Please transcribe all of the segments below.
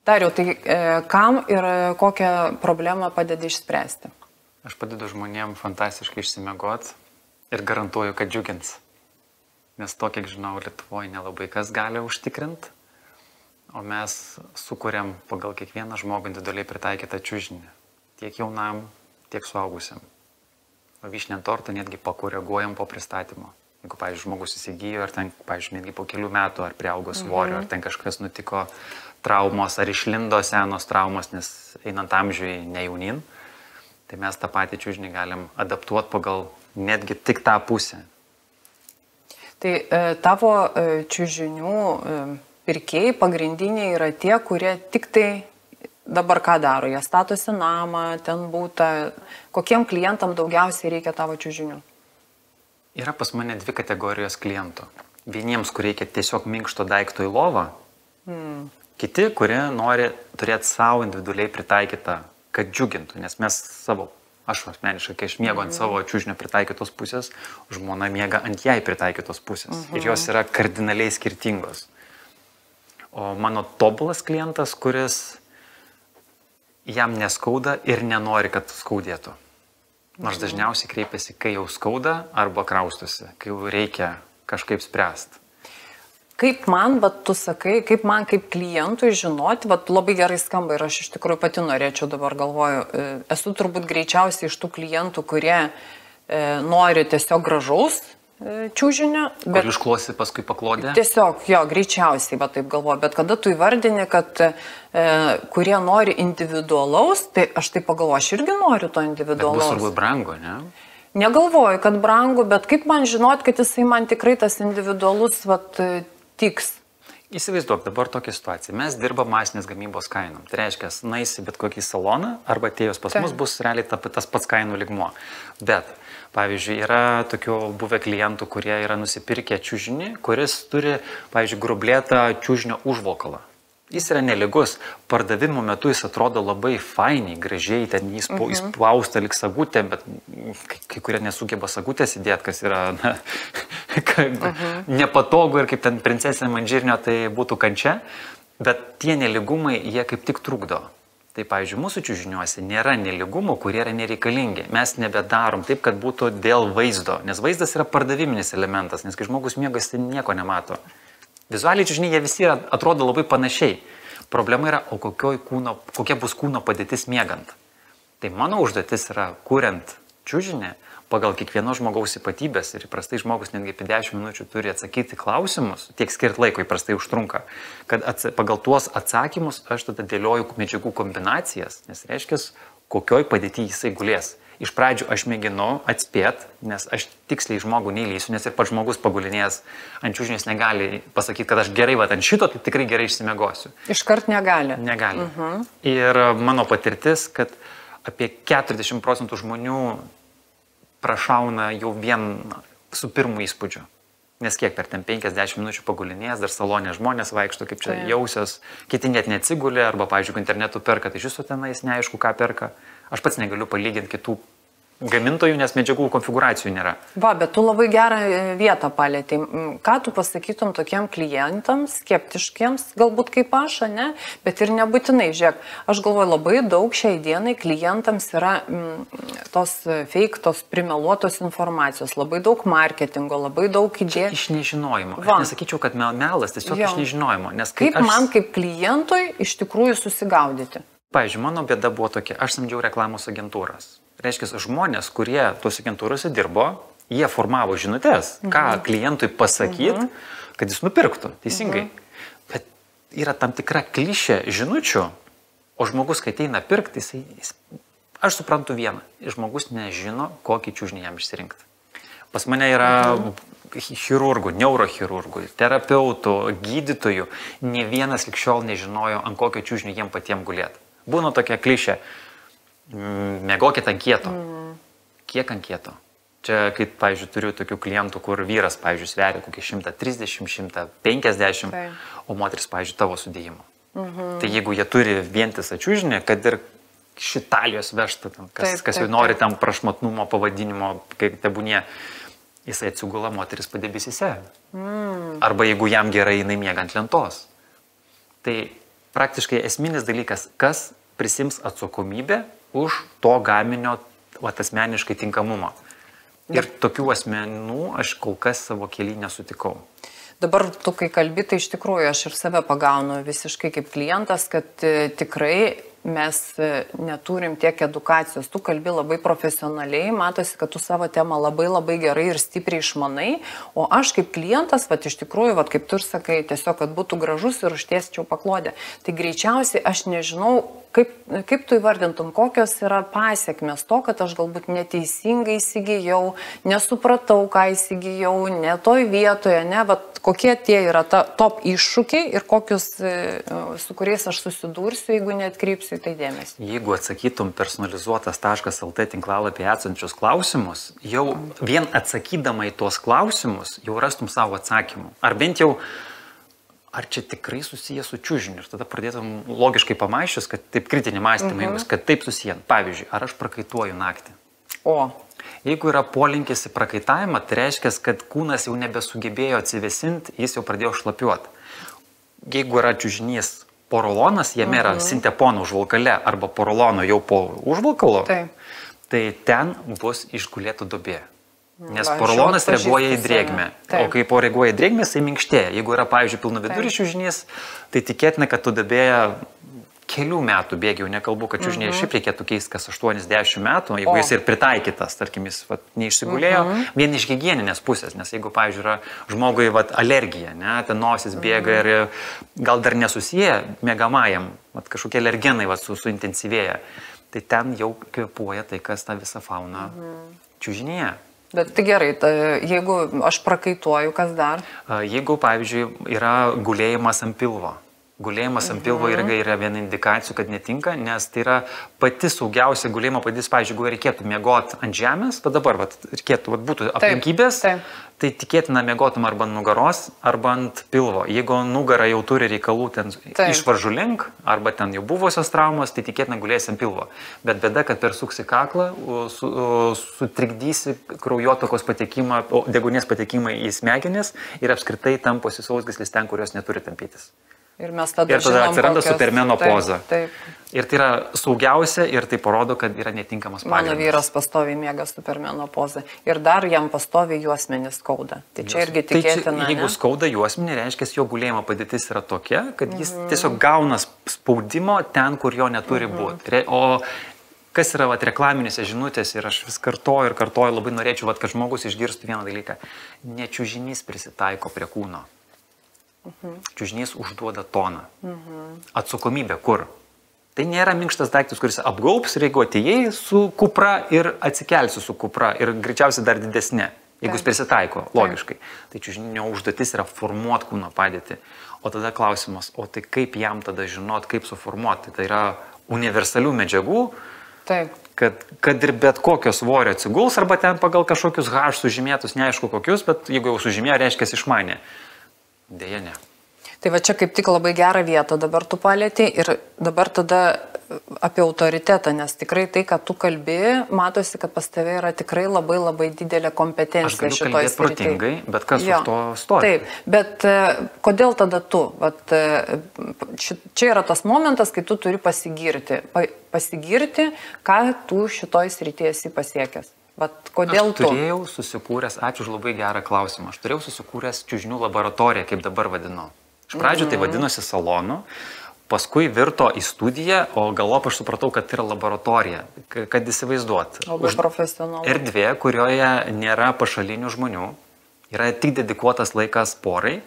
Dariau, tai kam ir kokią problemą padedi išspręsti? Aš padedu žmonėm fantastiškai išsimiegot ir garantuoju, kad džiugins. Nes to, kiek žinau, Lietuvoje nelabai kas gali užtikrinti, o mes sukuriam pagal kiekvieną žmogų individualiai pritaikytą čiužinį. Tiek jaunam, tiek suaugusiam. O vyšnį ant torto netgi pakoreguojam po pristatymo. Jeigu, pavyzdžiui, žmogus įsigijo ir ten, pavyzdžiui, netgi po kelių metų ar priaugo svorio, ar ten kažkas nutiko traumos, ar išlindo senos traumos, nes einant amžiui nejaunin, tai mes tą patį čiužinį galim adaptuoti pagal netgi tik tą pusę. Tai tavo čiužinių pirkėjai pagrindiniai yra tie, kurie tik tai dabar ką daro? Jie statosi namą, ten būtą. Kokiem klientam daugiausiai reikia tavo čiužinių? Yra pas mane dvi kategorijos klientų. Vieniems, kur reikia tiesiog minkšto daikto į lovą, kiti, kurie nori turėti savo individualiai pritaikytą, kad džiugintų, nes mes aš asmeniškai, kai aš miegu ant savo čiužinio pritaikytos pusės, žmona miega ant jai pritaikytos pusės. Ir jos yra kardinaliai skirtingos. O mano tobulas klientas, kuris jam neskauda ir nenori, kad skaudėtų. Nors dažniausiai kreipiasi, kai jau skauda arba kraustosi, kai jau reikia kažkaip spręsti. Kaip man, bet tu sakai, kaip man kaip klientui žinoti, bet labai gerai skamba ir aš iš tikrųjų pati norėčiau dabar galvoju, esu turbūt greičiausiai iš tų klientų, kurie nori tiesiog gražaus čiužinio. Bet išklosi paskui paklodę? Tiesiog, jo, greičiausiai, bet taip galvoju, bet kada tu įvardini, kad kurie nori individualaus, tai aš taip pagalvoju, aš irgi noriu to individualaus. Bet bus turbūt brangu, ne? Negalvoju, kad brangu, bet kaip man žinot, kad jisai man tikrai tas individualus, tiks. Įsivaizduok dabar tokią situaciją. Mes dirbam masinės gamybos kainom. Tai reiškia, naisi bet kokį saloną arba atėjus pas mus bus realiai tas pats kainų lygmuo. Bet, pavyzdžiui, yra tokių buvę klientų, kurie yra nusipirkę čiužinį, kuris turi, pavyzdžiui, grublėtą čiužinio užvalkalą. Jis yra nelygus. Pardavimo metu jis atrodo labai fainiai, gražiai, ten jis įspausta lik sagutė, bet kai kurie nesugeba sagutės įdėti, kas yra nepatogu ir kaip ten princesė Mandžirnio, tai būtų kančia. Bet tie nelygumai, jie kaip tik trukdo. Tai, pavyzdžiui, mūsų čiužiniuose nėra nelygumų, kurie yra nereikalingi. Mes nebedarom taip, kad būtų dėl vaizdo, nes vaizdas yra pardaviminis elementas, nes kai žmogus miega, jis nieko nemato. Vizualiai čiužiniai jie visi atrodo labai panašiai. Problema yra, o kokia bus kūno padėtis miegant. Tai mano užduotis yra, kuriant čiužinį pagal kiekvieno žmogaus ypatybės ir įprastai žmogus netgi apie 10 minučių turi atsakyti klausimus, tiek skirt laiko įprastai užtrunka, kad pagal tuos atsakymus aš tada dėlioju medžiagų kombinacijas, nes reiškia, kokioj padėti jisai gulės. Iš pradžių aš mėginu atspėti, nes aš tiksliai žmogų neįlysiu, nes ir pats žmogus pagulinėjęs ant čiužinės negali pasakyti, kad aš gerai, ant šito, tai tikrai gerai išsimiegosiu. Iškart negali. Negali. Ir mano patirtis, kad apie 40% žmonių prašauna jau vien su pirmu įspūdžiu. Nes kiek per ten 50 minučių pagulinėjęs, dar salonė žmonės vaikšto, kaip čia jausios, kiti net neatsigulė, arba, pavyzdžiui, internetu perka, tai iš viso tenais neaišku, ką perka. Aš pats negaliu palyginti kitų gamintojų, nes medžiagų konfiguracijų nėra. Va, bet tu labai gerą vietą palėtei. Ką tu pasakytum tokiem klientams, skeptiškiems, galbūt kaip aš, ne? Bet ir nebūtinai, žiūrėk, aš galvoju, labai daug šiai dienai klientams yra tos fake, tos primeluotos informacijos, labai daug marketingo, labai daug idėjų. Iš nežinojimo. Aš nesakyčiau, kad melas, tiesiog iš nežinojimo. Nes kaip man kaip klientui iš tikrųjų susigaudyti? Pavyzdžiui, mano bėda buvo tokia, aš samdžiau reklamos agentūras. Reiškia, žmonės, kurie tos agentūrose dirbo, jie formavo žinutės, ką klientui pasakyti, kad jis nupirktų, teisingai. Bet yra tam tikra klišė žinučių, o žmogus, kai ateina pirkti, aš suprantu vieną, žmogus nežino, kokį čiužinį jam išsirinkti. Pas mane yra chirurgų, neurochirurgų, terapeutų, gydytojų, ne vienas lig šiol nežinojo, ant kokio čiužinio jiem patiem gulėti. Būna tokia klišė. Mėgokit ant kieto. Kiek ant kieto? Čia, kaip, pavyzdžiui, turiu tokių klientų, kur vyras, pavyzdžiui, sveria kokį 130, 150, o moteris, pavyzdžiui, tavo sudėjimo. Tai jeigu jie turi vientisą čiužinį, kad ir iš Italijos vežta, kas jau nori tam prašmatnumo pavadinimo, kaip tebūnie, jisai atsigula moteris padebesise. Arba jeigu jam gerai, jinai miega ant lentos. Tai praktiškai esminis dalykas, kas prisims atsakomybę už to gaminio asmeniškai tinkamumą. Ir tokių asmenų aš kol kas savo kely nesutikau. Dabar tu, kai kalbi, tai iš tikrųjų aš ir save pagaunu visiškai kaip klientas, kad tikrai mes neturim tiek edukacijos. Tu kalbi labai profesionaliai, matosi, kad tu savo temą labai gerai ir stipriai išmanai, o aš kaip klientas, iš tikrųjų, kaip tu ir sakai, tiesiog, kad būtų gražus ir užtiesčiau paklodę. Tai greičiausiai aš nežinau, kaip tu įvardintum, kokios yra pasiekmes to, kad aš galbūt neteisingai įsigijau, nesupratau, ką įsigijau, ne toj vietoje, ne, kokie tie yra top iššūkiai ir kokius, su kuriais aš susidursiu, jeigu neatkreipsiu į tai dėmesį. Jeigu atsakytum personalizuotas.lt tinklalapį atsančius klausimus, jau vien atsakydama į tuos klausimus, jau rastum savo atsakymų. Ar bent jau ar čia tikrai susiję su čiužiniu ir tada pradėtum logiškai pamaiščius, kad taip kritinį mąstymą, kad taip susiję. Pavyzdžiui, ar aš prakaituoju naktį? Jeigu yra polinkis į prakaitavimą, tai reiškia, kad kūnas jau nebesugebėjo atsivesinti, jis jau pradėjo šlapiuoti. Jeigu yra čiužinys porolonas, jame yra sintepono užvalkale arba porolono jau po užvalkalo, tai ten bus išgulėtų duobė. Nes porolonas reaguoja į drėgmę, o kai reaguoja į drėgmę, jisai minkštėja. Jeigu yra, pavyzdžiui, pilnavidurių čiužinys, tai tikėtina, kad tu duobėja kelių metų bėgiau, nekalbu, kad čiužiniai šiaip reikėtų keisti kas 80 metų, jeigu jis ir pritaikytas, tarkim, jis neišsigulėjo, vien iš higieninės pusės, nes jeigu, pavyzdžiui, yra žmogui alergija, ten nosis bėga ir gal dar nesusiję miegamajam, kažkokie alergenai suintensyvėja, tai ten jau kvėpuoja tai, kas tą visą fauną čiužinyje. Bet tai gerai, jeigu aš prakaituoju, kas dar? Jeigu, pavyzdžiui, yra gulėjimas ant pilvo. Gulėjimas ant pilvo yra viena indikacijų, kad netinka, nes tai yra pati saugiausia gulėjimo padėtis. Pavyzdžiui, jeigu reikėtų miegoti ant žemės, dabar reikėtų, būtų aplinkybės, tai tikėtina miegotum arba ant nugaros, arba ant pilvo. Jeigu nugara jau turi reikalų ten išvaržų link, arba ten jau buvusios traumos, tai tikėtina gulėsi ant pilvo. Bet bėda, kad persuksi kaklą, sutrikdysi kraujotakos patekimą, deguonies patekimą į smegenis ir apskritai tamposi sausgyslis ten, kurios neturi tampytis. Ir tada atsiranda supermeno poza. Ir tai yra saugiausia ir tai parodo, kad yra netinkamas pagrindas. Mano vyras pastoviai miega supermeno pozą. Ir dar jam pastoviai juosmenį skauda. Tai čia irgi tikėtina. Jeigu skauda juosmenį, reiškia, jo gulėjimo padėtis yra tokia, kad jis tiesiog gauna spaudimo ten, kur jo neturi būti. O kas yra reklaminėse žinutės ir aš vis kartoju, labai norėčiau, kad žmogus išgirstų vieną dalyką. Ne čiužinys prisitaiko prie kūno. Čiužinys užduoda toną. Atsakomybė kur? Tai nėra minkštas daiktas, kuris apgaups ir jeigu atėjai su kupra ir atsikelsi su kupra ir greičiausiai dar didesnė, jeigu jis prisitaiko, logiškai. Tai čiužinio užduotis yra formuoti kūno padėtį. O tada klausimas, o tai kaip jam tada žinot, kaip suformuoti? Tai yra universalių medžiagų, kad ir bet kokio svorio atsiguls arba ten pagal kažkokius H sužymėtus, neaišku kokius, bet jeigu jau sužymėjo, reiškia išmanė. Deja, ne. Tai va čia kaip tik labai gerą vietą dabar tu palėtei ir dabar tada apie autoritetą, nes tikrai tai, kad tu kalbi, matosi, kad pas tave yra tikrai labai didelė kompetencija šitoj srityje. Aš galiu kalbėti protingai, bet kas už to stovi? Taip, bet kodėl tada tu? Čia yra tas momentas, kai tu turi pasigirti, ką tu šitoj srityje esi pasiekęs. Kodėl tu? Aš turėjau susikūręs, ačiū už labai gerą klausimą, aš turėjau susikūręs čiužinių laboratoriją, kaip dabar vadinu. Iš pradžių tai vadinosi salonu, paskui virto į studiją, o galop aš supratau, kad tai yra laboratorija, kad įsivaizduot. Labai profesionalu. Erdvė, kurioje nėra pašalinių žmonių, yra tik dedikuotas laikas porai,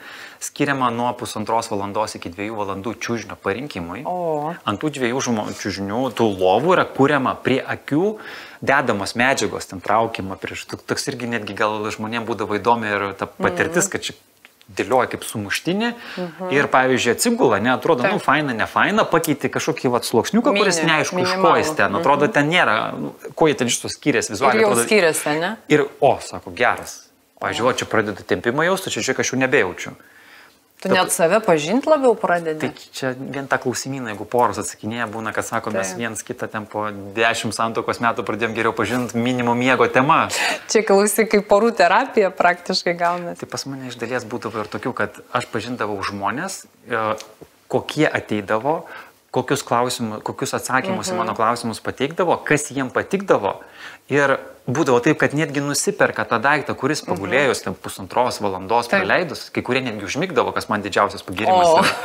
skiriama nuo 1,5 valandos iki 2 valandų čiužinio parinkimui. Ant tų 2 čiužinių, tų lovų yra kuriama prie akių dedamos medžiagos, ten traukima prieš. Toks irgi netgi gal žmonėms būdavo įdomi ir ta patirtis, kad čia dėlioja kaip sumuštinį ir, pavyzdžiui, atsigula, atrodo, faina, ne faina, pakeiti kažkokį sluoksniuką, kuris neaišku, iš ko jis ten, atrodo, ten nėra, ko jie ten iš to skiriasi vizualiai. Ir jau skiriasi, ne? Ir, sako, geras. Pavyzdžiui, čia pradedu tempimą jausti, čia aš jau nebejaučiu. Tu net save pažinti labiau pradedi. Tai čia vien tą klausimyną, jeigu poros atsakinėja, būna, kad sako, mes viens kitą ten po 10 santuokos metų pradėjom geriau pažinti minimum miego tema. Čia klausyk, kaip porų terapija praktiškai gaunasi. Tai pas mane iš dalies būdavo ir tokių, kad aš pažindavau žmonės, kokie ateidavo, kokius atsakymus į mano klausimus pateikdavo, kas jiem patikdavo. Ir būdavo taip, kad netgi nusiperka tą daiktą, kuris pagulėjus, ten 1,5 valandos praleidus, kai kurie netgi užmigdavo, kas man didžiausias pagirimas yra.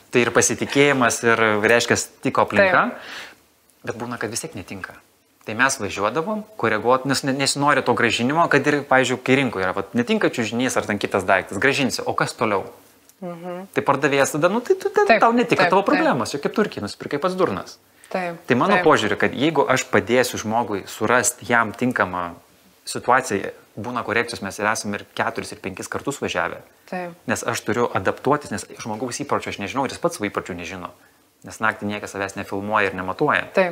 Tai ir pasitikėjimas, ir reiškia tiko aplinka, bet būna, kad vis tiek netinka. Tai mes važiuodavom, koreguot, nes nesinori to gražinimo, kad ir, pavyzdžiui, kai rinkoje yra, netinka čiužinys ar ten kitas daiktas, gražinsi, o kas toliau? Tai pardavėjas tada, tau netika tavo problemos, jau kaip turkiai, nusipirkai pats durnas. Tai mano požiūrį, kad jeigu aš padėsiu žmogui surasti jam tinkamą situaciją, būna korekcijos, mes ir esame ir 4 ir 5 kartus važiavę, nes aš turiu adaptuotis, nes žmogaus įpročio aš nežinau ir jis pats savo įpročių nežino, nes naktį niekas savęs nefilmuoja ir nematuoja.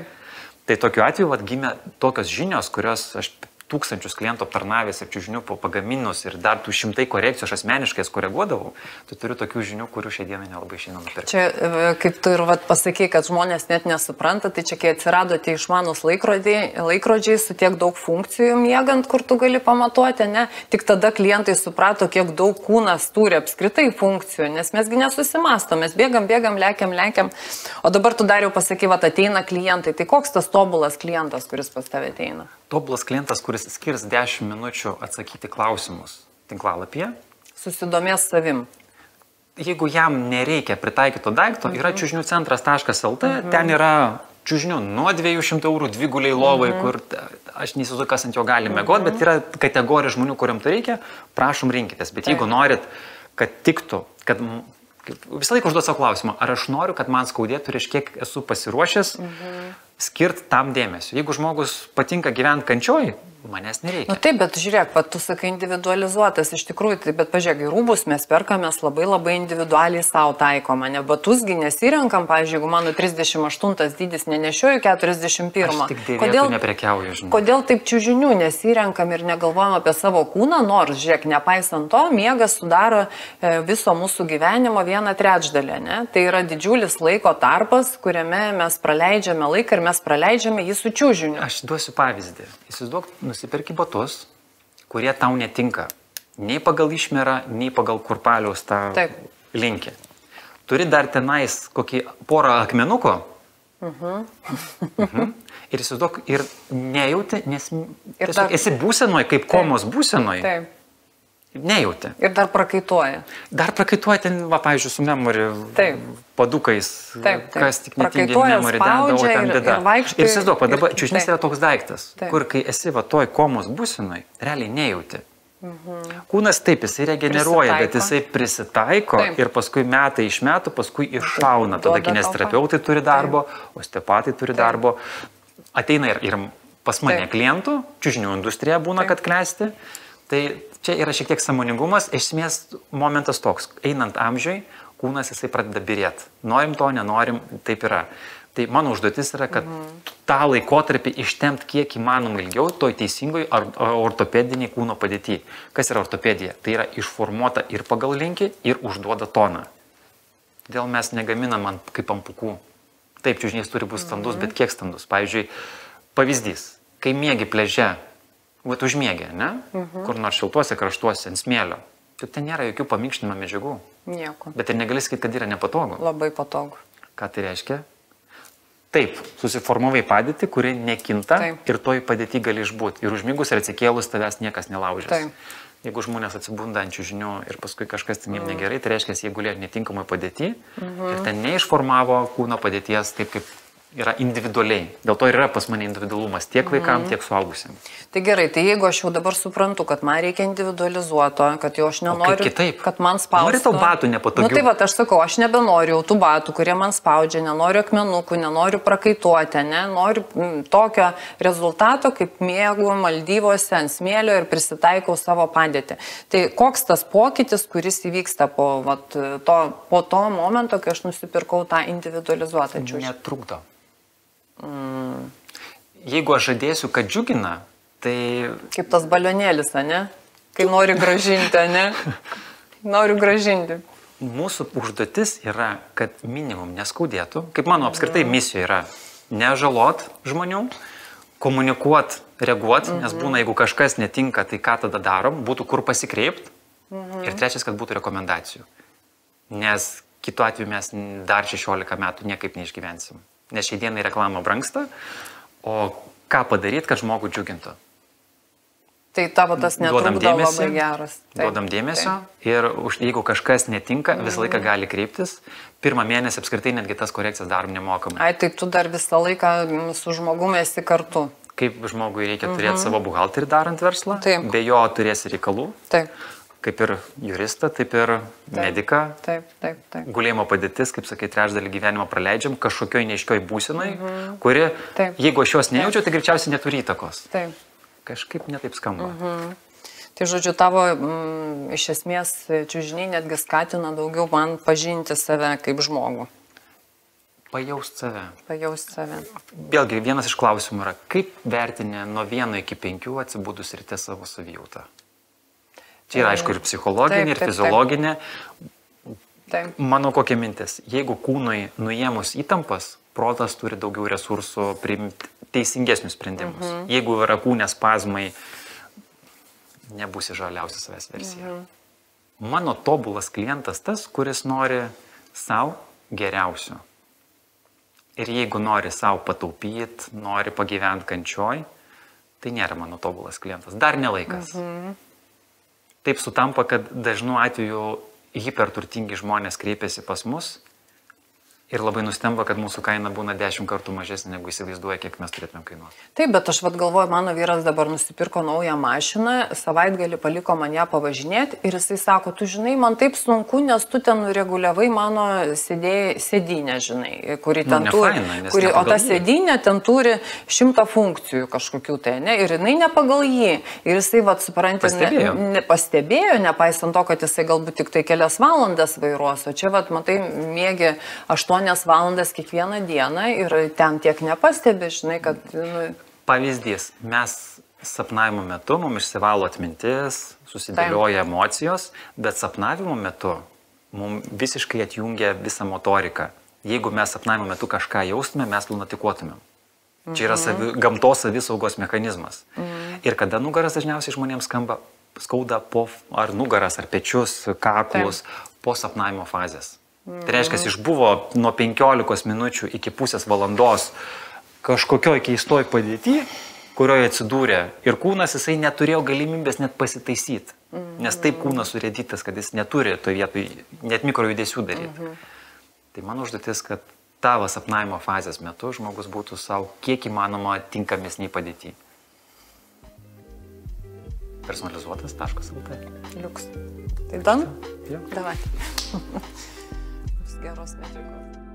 Tai tokiu atveju gimė tokios žinios, kurios aš tūkstančius klientų aptarnavęs ir čiužinių pagaminus ir dar tų 100 korekcijų aš asmeniškai koreguodavau, tai turiu tokių žinių, kurių šiai dienai nelabai išeina nupirkti. Čia, kaip tu ir pasakei, kad žmonės net nesupranta, tai čia kai atsirado tie išmanus laikrodžiai su tiek daug funkcijų miegant, kur tu gali pamatuoti, ne? Tik tada klientai suprato, kiek daug kūnas turi apskritai funkcijų, nes mesgi nesusimastom, mes bėgam, lekiam. O dabar tu dar jau pasakai, ateina klientai, tai koks tas tobulas klientas, kuris pas tave ateina? Tobulas klientas, kuris skirs 10 minučių atsakyti klausimus tinklalapyje. Susidomės savim. Jeigu jam nereikia pritaikyto daikto, yra čiužiniucentras.lt, ten yra čiužinių nuo 200 eurų, 2 guliai lovai, kur aš neįsivaizduoju, kas ant jo gali mėgoti, bet yra kategorija žmonių, kuriam to reikia, prašom rinkitės. Bet jeigu norit, kad tiktų, kad visą laiką užduot savo klausimą, ar aš noriu, kad man skaudėtų ir aš kiek esu pasiruošęs skirt tam dėmesio. Jeigu žmogus patinka gyventi kančioj, manęs nereikia. Taip, bet žiūrėk, tu sakai individualizuotas, iš tikrųjų, bet pažiūrėk, rūbus mes perkamės labai individualiai savo taikoma, ne batusgi nesirenkam, pavyzdžiui, jeigu mano 38 dydis nenešioju 41. Aš tik dėvėtų neprekiauju, žinau. Kodėl taip čiužinių nesirenkam ir negalvojam apie savo kūną, nors, žiūrėk, nepaisant to, miegas sudaro viso mūsų gyvenimo 1/3, ne? Tai yra didžiulis laiko tarpas, kuriame mes praleidžiame laiką ir mes praleidžiame jį su čiužiniu. Aš duosiu pavyzdį. Įsivaizduok, nusipirki batus, kurie tau netinka. Nei pagal išmerą, nei pagal kurpaliaus tą linkį. Turi dar tenais kokį porą akmenuko. Ir įsivaizduok, ir nejauti, nes tiesiog esi būsenoj, kaip komos būsenoj. Nejauti. Ir dar prakaituoja. Dar prakaituoja ten, pavyzdžiui, su memori padukais, kas tik netingi memori deda, o ten deda. Ir įsivaizduok, dabar čiužinys yra toks daiktas, kur kai esi toj komos būsenoj, realiai nejauti. Kūnas taip, jisai regeneruoja, bet jisai prisitaiko ir paskui metai iš metų, paskui iššauna. Tada kineziterapeutai turi darbo, osteopatai turi darbo. Ateina ir pas mane klientų, čiužinių industrija būna, kad klesti. Tai čia yra šiek tiek sąmoningumas, esmės momentas toks, einant amžiui, kūnas jisai pradeda birėti. Norim to, nenorim, taip yra. Tai mano užduotis yra, kad tą laikotarpį ištempt kiek įmanoma ilgiau toj teisingoj ortopediniai kūno padėty. Kas yra ortopedija? Tai yra išformuota ir pagal linkį, ir užduoda toną. Todėl mes negaminam kaip ant pūkų. Taip, čiužinys turi būti standus, bet kiek standus? Pavyzdžiui, pavyzdys, kai miegi pliaže, užmiegė, ne? Kur nors šiltuose kraštuose, ant smėlio. Tai ten nėra jokių paminkštinimo medžiagų. Nieko. Bet ir negali sakyti, kad yra nepatogu. Labai patogu. Ką tai reiškia? Taip, susiformavai padėtį, kuri nekinta ir toj padėtį gali išbūti. Ir užmigus ir atsikėlus tavęs niekas nelaužės. Jeigu žmonės atsibunda ant čiužinių ir paskui kažkas ten jiems negerai, tai reiškia, jie gulėjo netinkamai padėti ir ten neišformavo kūno padėties taip, kaip yra individualiai. Dėl to ir yra pas mane individualumas tiek vaikam, tiek suaugusiam. Tai gerai, tai jeigu aš jau dabar suprantu, kad man reikia individualizuoto, kad jau aš nenoriu, kad man spaustų. Nori tau batų nepatogių? Tai va, aš sakau, aš nebenoriu jau tų batų, kurie man spaudžia, nenoriu akmenukų, nenoriu prakaituoti, noriu tokio rezultato, kaip miegu Maldyvose ant smėlio ir prisitaikau savo padėtį. Tai koks tas pokytis, kuris įvyksta po to momento, kai aš nusipirkau tą individualizuotą čiužinį? Netrukdo. Jeigu aš žadėsiu, kad džiugina, tai... Kaip tas balionėlis, ne? Kai nori gražinti, ne? Noriu gražinti. Mūsų užduotis yra, kad minimum neskaudėtų. Kaip mano apskritai misija yra nežalot žmonių, komunikuot, reaguot, nes būna, jeigu kažkas netinka, tai ką tada darom, būtų kur pasikreipt. Ir trečias, kad būtų rekomendacijų. Nes kitu atveju mes dar 16 metų niekaip neišgyvensim. Nes šiai dienai reklama brangsta, o ką padaryti, kad žmogų džiugintų? Tai tavo tas netrukdo labai geras. Duodam dėmesio ir jeigu kažkas netinka, visą laiką gali kreiptis. Pirmą mėnesį apskritai netgi tas korekcijas darom nemokamai. Ai, tai tu dar visą laiką su žmogumi esi kartu. Kaip žmogui reikia turėti savo buhalterį darant verslą, Taip. Be jo turėsi reikalų. Taip. Kaip ir juristą, taip ir mediką. Taip. Gulėjimo padėtis, kaip sakai, trečdalį gyvenimo praleidžiam kažkokioj neiškioj būsenai, kuri, jeigu aš jos nejaučiu, tai greičiausiai neturi įtakos. Taip. Kažkaip netaip skamba. Tai žodžiu, tavo iš esmės čiužiniai netgi skatina daugiau man pažinti save kaip žmogų. Pajaust save. Pajaust save. Vėlgi, vienas iš klausimų yra, kaip vertinė nuo 1 iki 5 atsibūdus ryte savo savijautą? Čia yra, aišku, ir psichologinė, ir fiziologinė. Taip. Mano kokia mintis, jeigu kūnui nuėmus įtampas, protas turi daugiau resursų priimti teisingesnius sprendimus. Jeigu yra kūne spazmai, nebūsi žaliausia savęs versija. Mano tobulas klientas tas, kuris nori savo geriausio. Ir jeigu nori savo pataupyti, nori pagyventi kančioj, tai nėra mano tobulas klientas. Dar nelaikas. Taip sutampa, kad dažnu atveju hiperturtingi žmonės kreipiasi pas mus ir labai nustemba, kad mūsų kaina būna 10 kartų mažesnė, negu įsivaizduoja, kiek mes turėtumėm kainuoti. Taip, bet aš galvoju, mano vyras dabar nusipirko naują mašiną, savaitgalį paliko man ją pavažinėti ir jisai sako, tu žinai, man taip sunku, nes tu ten reguliavai mano sėdynę, žinai, kuri ten turi, o ta sėdynė ten turi 100 funkcijų kažkokių tai, ne, ir jinai ne pagal jį. Ir jisai, suprantate, pastebėjo, nepaisant to, kad jisai galbūt tik tai kelias valandas vairuos, o čia, matai, mėgi 8 valandas kiekvieną dieną ir ten tiek nepastebi, žinai, kad... Pavyzdys, mes sapnavimo metu mums išsivalo atmintis, susidėlioja emocijos, bet sapnavimo metu mums visiškai atjungia visą motoriką. Jeigu mes sapnavimo metu kažką jaustume, mes lunatikuotumėm. Čia yra gamtos savisaugos mechanizmas. Ir kada nugaras dažniausiai žmonėms skauda ar nugaras, ar pečius, kaklus po sapnavimo fazės. Tai reiškia, išbuvo nuo 15 minučių iki pusės valandos kažkokioj keistoj padėty, kurioje atsidūrė ir kūnas jisai neturėjo galimybės net pasitaisyti. Nes taip kūnas surėdytas, kad jis neturi toje vietoje net mikrojudesių daryti. Tai mano užduotis, kad tavo sapnavimo fazės metu žmogus būtų savo kiek įmanoma tinkamesniai padėti. Personalizuotas.lt. Liuks. Tai dan? Jo. Davai. Geros medžiagos.